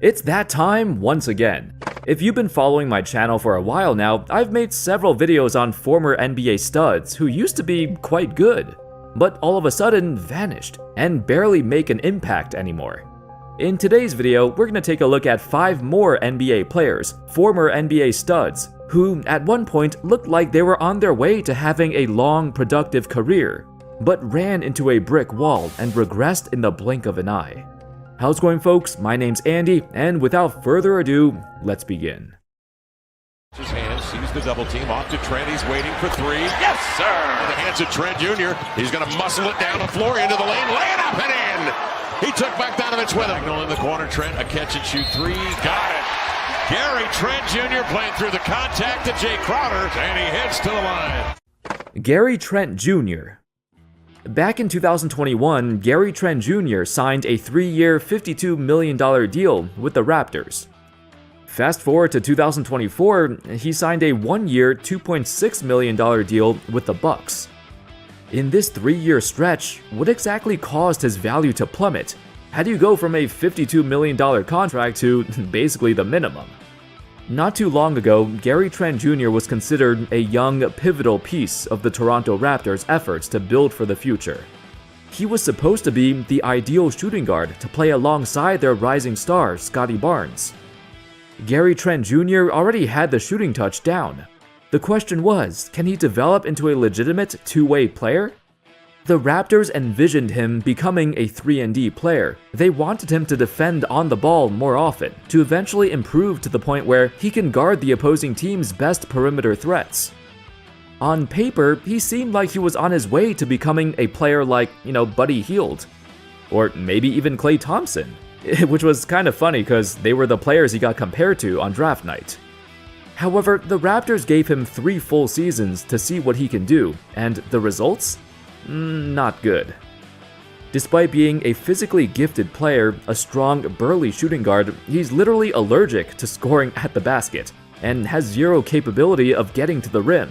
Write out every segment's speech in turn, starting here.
It's that time once again. If you've been following my channel for a while now, I've made several videos on former NBA studs who used to be quite good, but all of a sudden vanished and barely make an impact anymore. In today's video, we're going to take a look at 5 more NBA players, former NBA studs, who at one point looked like they were on their way to having a long, productive career, but ran into a brick wall and regressed in the blink of an eye. How's it going, folks? My name's Andy, and without further ado, let's begin. His hands, sees the double team, off to Trent, he's waiting for three. Yes, sir! In the hands of Trent Jr. He's going to muscle it down the floor, into the lane, lay it up and in! He took Bogdanovic with him. In the corner, Trent, a catch and shoot three, got it! Gary Trent Jr. playing through the contact to Jay Crowder, and he hits to the line. Gary Trent Jr. Back in 2021, Gary Trent Jr. signed a 3-year, $52 million deal with the Raptors. Fast forward to 2024, he signed a 1-year, $2.6 million deal with the Bucks. In this 3-year stretch, what exactly caused his value to plummet? How do you go from a $52 million contract to basically the minimum? Not too long ago, Gary Trent Jr. was considered a young, pivotal piece of the Toronto Raptors' efforts to build for the future. He was supposed to be the ideal shooting guard to play alongside their rising star, Scottie Barnes. Gary Trent Jr. already had the shooting touch down. The question was, can he develop into a legitimate two-way player? The Raptors envisioned him becoming a 3-and-D player. They wanted him to defend on the ball more often, to eventually improve to the point where he can guard the opposing team's best perimeter threats. On paper, he seemed like he was on his way to becoming a player like, Buddy Hield, or maybe even Klay Thompson, which was kind of funny because they were the players he got compared to on draft night. However, the Raptors gave him 3 full seasons to see what he can do, and the results? Not good. Despite being a physically gifted player, a strong, burly shooting guard, he's literally allergic to scoring at the basket, and has zero capability of getting to the rim.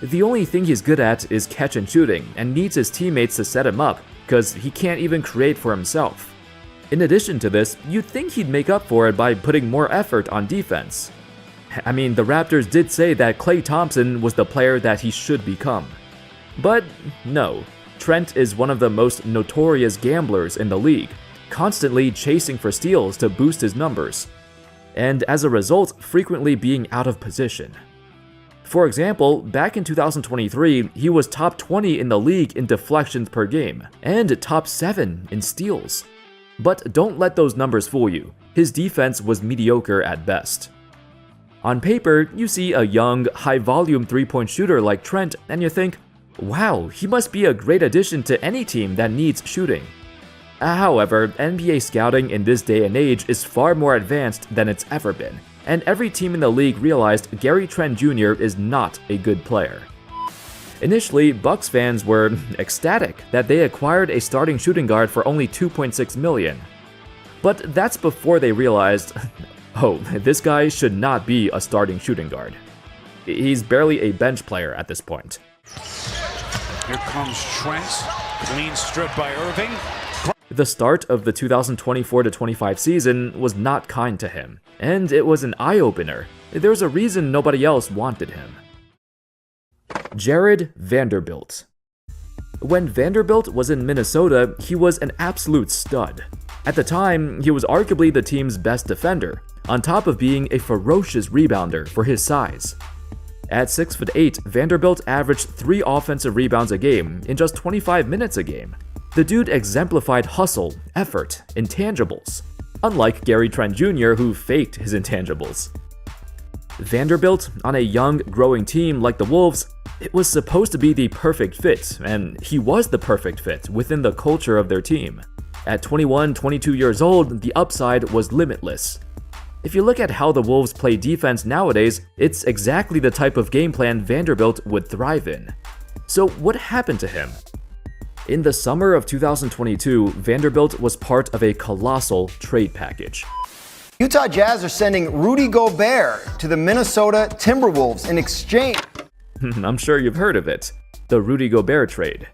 The only thing he's good at is catch and shooting, and needs his teammates to set him up, because he can't even create for himself. In addition to this, you'd think he'd make up for it by putting more effort on defense. I mean, the Raptors did say that Klay Thompson was the player that he should become. But no, Trent is one of the most notorious gamblers in the league, constantly chasing for steals to boost his numbers, and as a result, frequently being out of position. For example, back in 2023, he was top 20 in the league in deflections per game, and top 7 in steals. But don't let those numbers fool you, his defense was mediocre at best. On paper, you see a young, high-volume 3-point shooter like Trent, and you think, wow, he must be a great addition to any team that needs shooting. However, NBA scouting in this day and age is far more advanced than it's ever been, and every team in the league realized Gary Trent Jr. is not a good player. Initially, Bucks fans were ecstatic that they acquired a starting shooting guard for only $2.6 million. But that's before they realized, oh, this guy should not be a starting shooting guard. He's barely a bench player at this point. Here comes Trent, clean strip by Irving. The start of the 2024-25 season was not kind to him, and it was an eye-opener. There's a reason nobody else wanted him. Jared Vanderbilt. When Vanderbilt was in Minnesota, he was an absolute stud. At the time, he was arguably the team's best defender, on top of being a ferocious rebounder for his size. At 6'8", Vanderbilt averaged 3 offensive rebounds a game in just 25 minutes a game. The dude exemplified hustle, effort, intangibles, unlike Gary Trent Jr., who faked his intangibles. Vanderbilt, on a young, growing team like the Wolves, it was supposed to be the perfect fit, and he was the perfect fit within the culture of their team. At 21, 22 years old, the upside was limitless. If you look at how the Wolves play defense nowadays, it's exactly the type of game plan Vanderbilt would thrive in. So what happened to him? In the summer of 2022, Vanderbilt was part of a colossal trade package. Utah Jazz are sending Rudy Gobert to the Minnesota Timberwolves in exchange. I'm sure you've heard of it, the Rudy Gobert trade.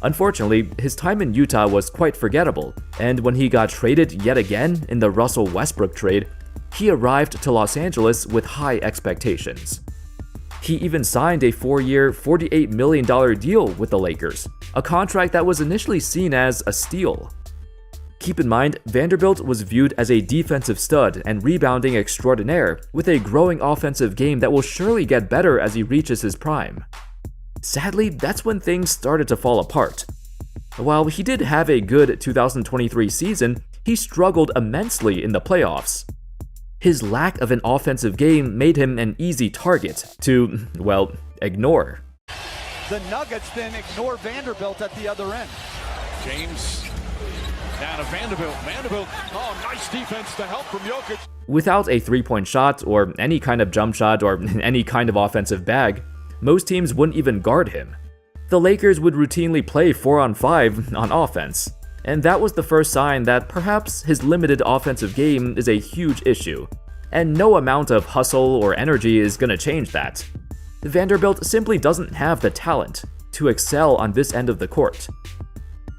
Unfortunately, his time in Utah was quite forgettable, and when he got traded yet again in the Russell Westbrook trade, he arrived to Los Angeles with high expectations. He even signed a 4-year, $48 million deal with the Lakers, a contract that was initially seen as a steal. Keep in mind, Vanderbilt was viewed as a defensive stud and rebounding extraordinaire with a growing offensive game that will surely get better as he reaches his prime. Sadly, that's when things started to fall apart. While he did have a good 2023 season, he struggled immensely in the playoffs. His lack of an offensive game made him an easy target to, well, ignore. The Nuggets then ignore Vanderbilt at the other end. James down to Vanderbilt. Vanderbilt, oh, nice defense to help from Jokic. Without a three-point shot or any kind of jump shot or any kind of offensive bag, most teams wouldn't even guard him. The Lakers would routinely play 4-on-5 on offense, and that was the first sign that perhaps his limited offensive game is a huge issue, and no amount of hustle or energy is going to change that. Vanderbilt simply doesn't have the talent to excel on this end of the court.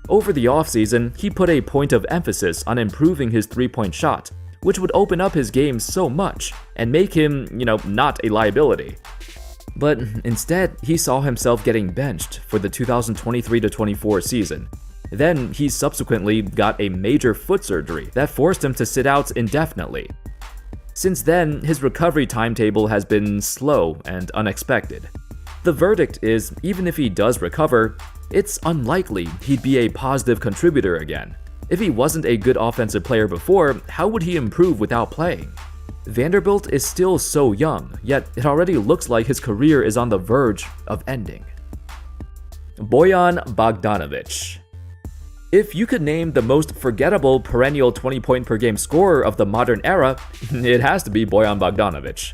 Over the offseason, he put a point of emphasis on improving his three-point shot, which would open up his game so much and make him, not a liability. But instead, he saw himself getting benched for the 2023-24 season. Then he subsequently got a major foot surgery that forced him to sit out indefinitely. Since then, his recovery timetable has been slow and unexpected. The verdict is, even if he does recover, it's unlikely he'd be a positive contributor again. If he wasn't a good offensive player before, how would he improve without playing? Vanderbilt is still so young, yet it already looks like his career is on the verge of ending. Bojan Bogdanovic. If you could name the most forgettable perennial 20-point-per-game scorer of the modern era, it has to be Bojan Bogdanovic.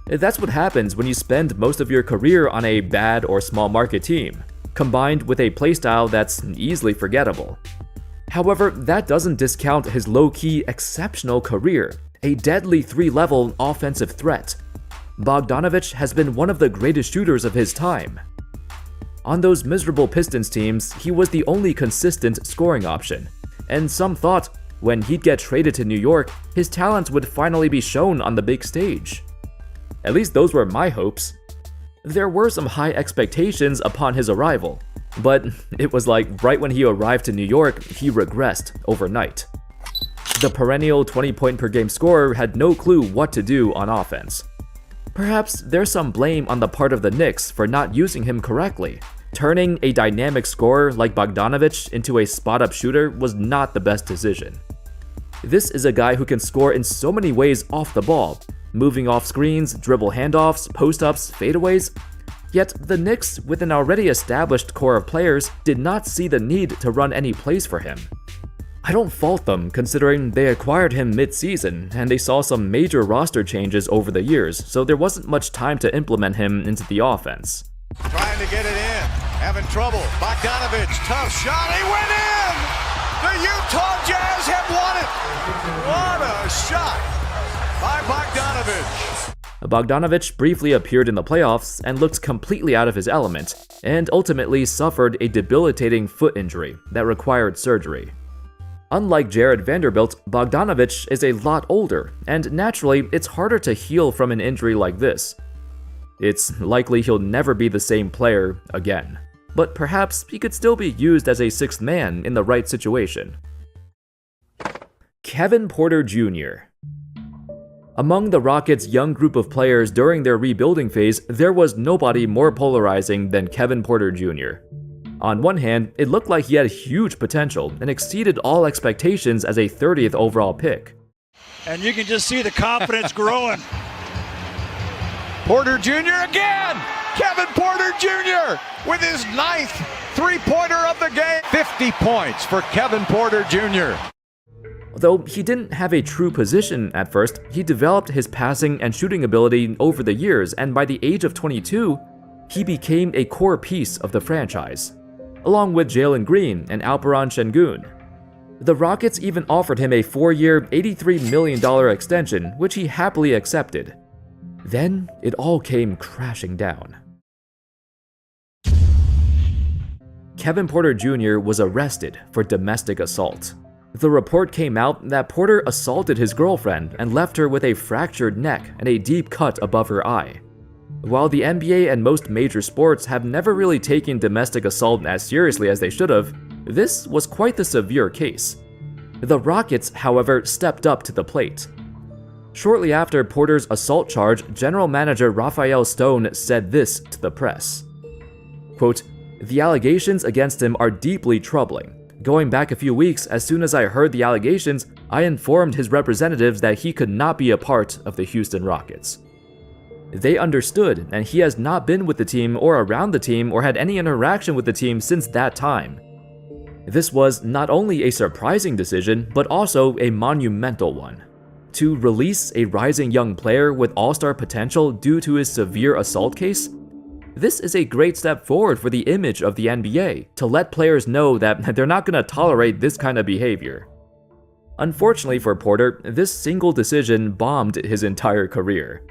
That's what happens when you spend most of your career on a bad or small market team, combined with a playstyle that's easily forgettable. However, that doesn't discount his low-key, exceptional career, a deadly 3-level offensive threat. Bogdanovic has been one of the greatest shooters of his time. On those miserable Pistons teams, he was the only consistent scoring option, and some thought when he'd get traded to New York, his talents would finally be shown on the big stage. At least those were my hopes. There were some high expectations upon his arrival, but it was like right when he arrived to New York, he regressed overnight. The perennial 20-point-per-game scorer had no clue what to do on offense. Perhaps there's some blame on the part of the Knicks for not using him correctly. Turning a dynamic scorer like Bogdanovic into a spot-up shooter was not the best decision. This is a guy who can score in so many ways off the ball, moving off screens, dribble handoffs, post-ups, fadeaways. Yet the Knicks, with an already established core of players, did not see the need to run any plays for him. I don't fault them considering they acquired him mid-season and they saw some major roster changes over the years, so there wasn't much time to implement him into the offense. Trying to get it in, having trouble. Bogdanovic, tough shot, he went in! The Utah Jazz have won it! What a shot by Bogdanovic! Bogdanovic briefly appeared in the playoffs and looked completely out of his element, and ultimately suffered a debilitating foot injury that required surgery. Unlike Jared Vanderbilt, Bogdanovic is a lot older, and naturally, it's harder to heal from an injury like this. It's likely he'll never be the same player again, but perhaps he could still be used as a sixth man in the right situation. Kevin Porter Jr. Among the Rockets' young group of players during their rebuilding phase, there was nobody more polarizing than Kevin Porter Jr. On one hand, it looked like he had huge potential and exceeded all expectations as a 30th overall pick. And you can just see the confidence growing. Porter Jr. again! Kevin Porter Jr. with his 9th three-pointer of the game. 50 points for Kevin Porter Jr. Though he didn't have a true position at first, he developed his passing and shooting ability over the years, and by the age of 22, he became a core piece of the franchise, along with Jalen Green and Alperen Şengün. The Rockets even offered him a 4-year, $83 million extension, which he happily accepted. Then, it all came crashing down. Kevin Porter Jr. was arrested for domestic assault. The report came out that Porter assaulted his girlfriend and left her with a fractured neck and a deep cut above her eye. While the NBA and most major sports have never really taken domestic assault as seriously as they should have, this was quite the severe case. The Rockets, however, stepped up to the plate. Shortly after Porter's assault charge, general manager Raphael Stone said this to the press. Quote, "The allegations against him are deeply troubling. Going back a few weeks, as soon as I heard the allegations, I informed his representatives that he could not be a part of the Houston Rockets. They understood, and he has not been with the team or around the team or had any interaction with the team since that time. This was not only a surprising decision, but also a monumental one. To release a rising young player with all-star potential due to his severe assault case? This is a great step forward for the image of the NBA, to let players know that they're not going to tolerate this kind of behavior." Unfortunately for Porter, this single decision bombed his entire career.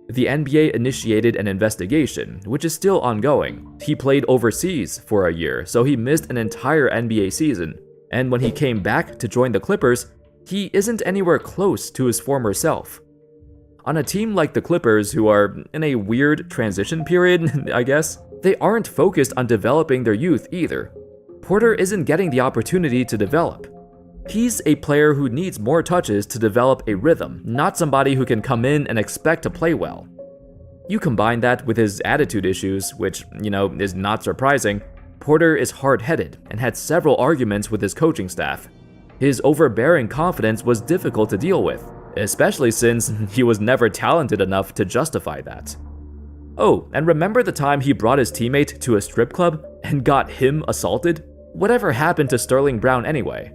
The NBA initiated an investigation, which is still ongoing. He played overseas for a year, so he missed an entire NBA season, and when he came back to join the Clippers, he isn't anywhere close to his former self. On a team like the Clippers, who are in a weird transition period, I guess, they aren't focused on developing their youth either. Porter isn't getting the opportunity to develop. He's a player who needs more touches to develop a rhythm, not somebody who can come in and expect to play well. You combine that with his attitude issues, which, is not surprising. Porter is hard-headed and had several arguments with his coaching staff. His overbearing confidence was difficult to deal with, especially since he was never talented enough to justify that. Oh, and remember the time he brought his teammate to a strip club and got him assaulted? Whatever happened to Sterling Brown anyway?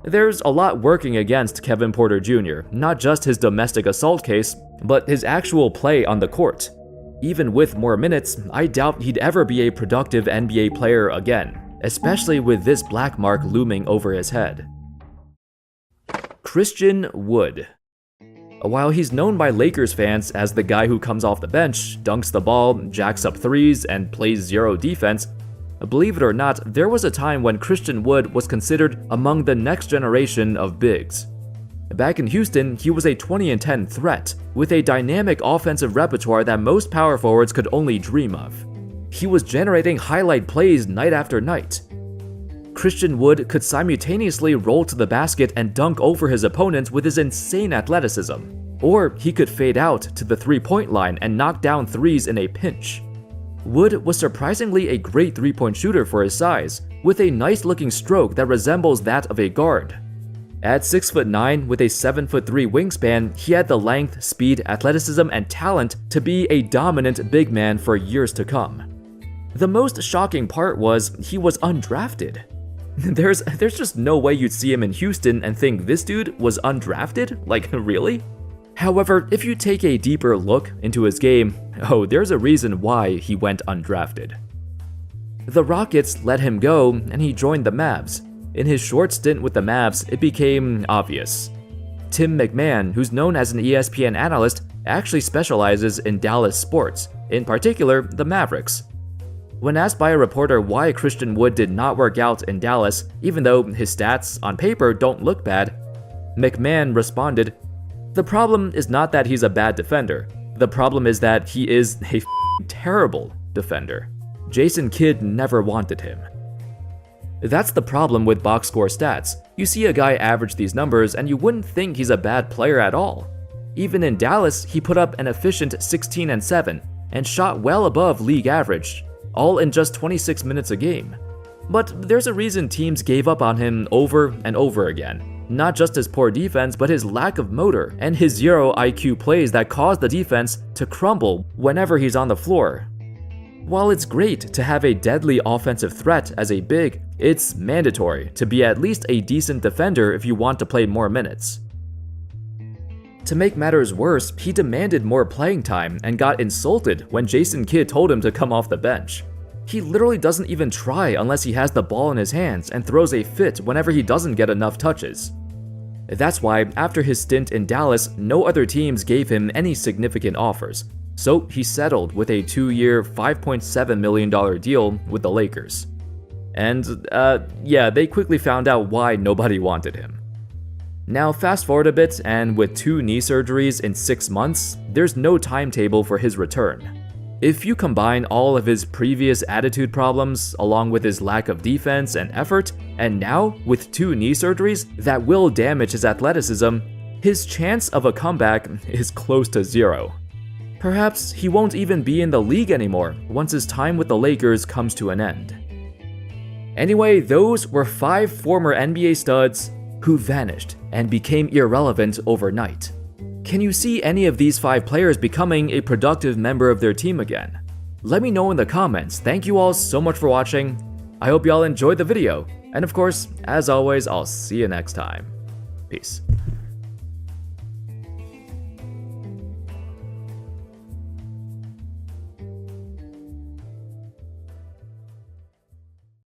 There's a lot working against Kevin Porter Jr., not just his domestic assault case, but his actual play on the court. Even with more minutes, I doubt he'd ever be a productive NBA player again, especially with this black mark looming over his head. Christian Wood. While he's known by Lakers fans as the guy who comes off the bench, dunks the ball, jacks up threes, and plays zero defense, believe it or not, there was a time when Christian Wood was considered among the next generation of bigs. Back in Houston, he was a 20-10 threat, with a dynamic offensive repertoire that most power forwards could only dream of. He was generating highlight plays night after night. Christian Wood could simultaneously roll to the basket and dunk over his opponents with his insane athleticism, or he could fade out to the three-point line and knock down threes in a pinch. Wood was surprisingly a great three-point shooter for his size, with a nice-looking stroke that resembles that of a guard. At 6'9" with a 7'3" wingspan, he had the length, speed, athleticism, and talent to be a dominant big man for years to come. The most shocking part was he was undrafted. There's just no way you'd see him in Houston and think this dude was undrafted? Like, really? However, if you take a deeper look into his game, there's a reason why he went undrafted. The Rockets let him go, and he joined the Mavs. In his short stint with the Mavs, it became obvious. Tim McMahon, who's known as an ESPN analyst, actually specializes in Dallas sports, in particular the Mavericks. When asked by a reporter why Christian Wood did not work out in Dallas, even though his stats on paper don't look bad, McMahon responded, "The problem is not that he's a bad defender. The problem is that he is a terrible defender. Jason Kidd never wanted him." That's the problem with box score stats. You see a guy average these numbers and you wouldn't think he's a bad player at all. Even in Dallas, he put up an efficient 16-7 and shot well above league average, all in just 26 minutes a game. But there's a reason teams gave up on him over and over again. Not just his poor defense, but his lack of motor and his zero IQ plays that cause the defense to crumble whenever he's on the floor. While it's great to have a deadly offensive threat as a big, it's mandatory to be at least a decent defender if you want to play more minutes. To make matters worse, he demanded more playing time and got insulted when Jason Kidd told him to come off the bench. He literally doesn't even try unless he has the ball in his hands and throws a fit whenever he doesn't get enough touches. That's why, after his stint in Dallas, no other teams gave him any significant offers, so he settled with a 2-year, $5.7 million deal with the Lakers. And, yeah, they quickly found out why nobody wanted him. Now, fast forward a bit, and with 2 knee surgeries in 6 months, there's no timetable for his return. If you combine all of his previous attitude problems, along with his lack of defense and effort, and now with 2 knee surgeries that will damage his athleticism, his chance of a comeback is close to 0. Perhaps he won't even be in the league anymore once his time with the Lakers comes to an end. Anyway, those were 5 former NBA studs who vanished and became irrelevant overnight. Can you see any of these 5 players becoming a productive member of their team again? Let me know in the comments. Thank you all so much for watching. I hope you all enjoyed the video. And of course, as always, I'll see you next time. Peace.